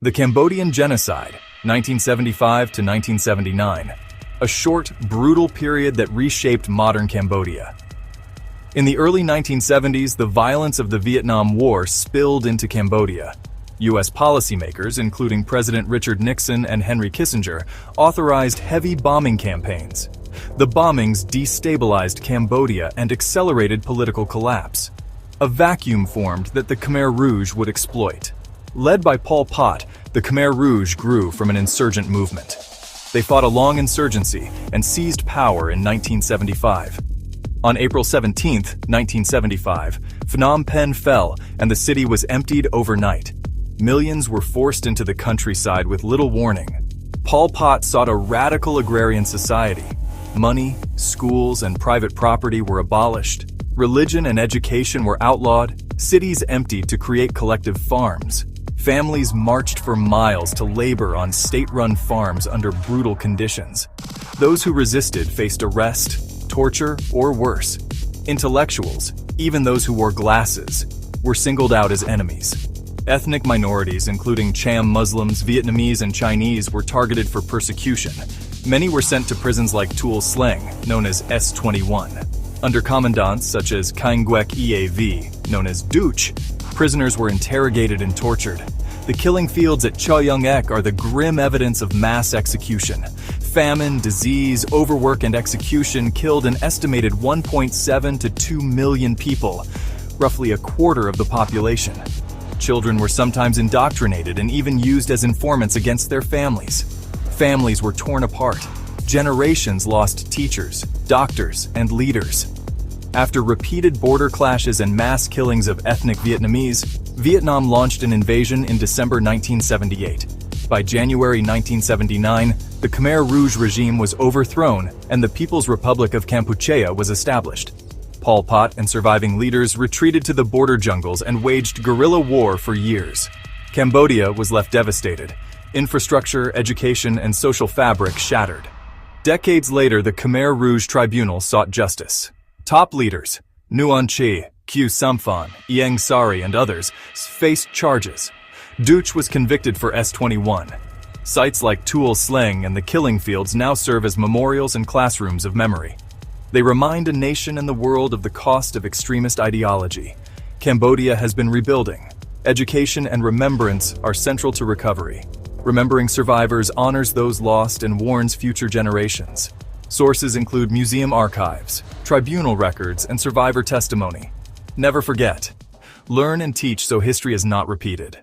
The Cambodian Genocide, 1975 to 1979, a short, brutal period that reshaped modern Cambodia. In the early 1970s, the violence of the Vietnam War spilled into Cambodia. U.S. policymakers, including President Richard Nixon and Henry Kissinger, authorized heavy bombing campaigns. The bombings destabilized Cambodia and accelerated political collapse. A vacuum formed that the Khmer Rouge would exploit. Led by Pol Pot, the Khmer Rouge grew from an insurgent movement. They fought a long insurgency and seized power in 1975. On April 17, 1975, Phnom Penh fell and the city was emptied overnight. Millions were forced into the countryside with little warning. Pol Pot sought a radical agrarian society. Money, schools, and private property were abolished. Religion and education were outlawed. Cities emptied to create collective farms. Families marched for miles to labor on state-run farms under brutal conditions. Those who resisted faced arrest, torture, or worse. Intellectuals, even those who wore glasses, were singled out as enemies. Ethnic minorities, including Cham Muslims, Vietnamese, and Chinese, were targeted for persecution. Many were sent to prisons like Tuol Sleng, known as S21. Under commandants such as Kaing Guek EAV, known as Duch, prisoners were interrogated and tortured. The killing fields at Cho Yung Ek are the grim evidence of mass execution. Famine, disease, overwork, and execution killed an estimated 1.7 to 2 million people, roughly a quarter of the population. Children were sometimes indoctrinated and even used as informants against their families. Families were torn apart. Generations lost teachers, doctors, and leaders. After repeated border clashes and mass killings of ethnic Vietnamese, Vietnam launched an invasion in December 1978. By January 1979, the Khmer Rouge regime was overthrown and the People's Republic of Kampuchea was established. Pol Pot and surviving leaders retreated to the border jungles and waged guerrilla war for years. Cambodia was left devastated. Infrastructure, education, and social fabric shattered. Decades later, the Khmer Rouge Tribunal sought justice. Top leaders, Nguyen Chi, Khieu Samphan, Ieng Sari, and others, faced charges. Duch was convicted for S21. Sites like Tuol Sleng and the killing fields now serve as memorials and classrooms of memory. They remind a nation and the world of the cost of extremist ideology. Cambodia has been rebuilding. Education and remembrance are central to recovery. Remembering survivors honors those lost and warns future generations. Sources include museum archives, tribunal records, and survivor testimony. Never forget. Learn and teach so history is not repeated.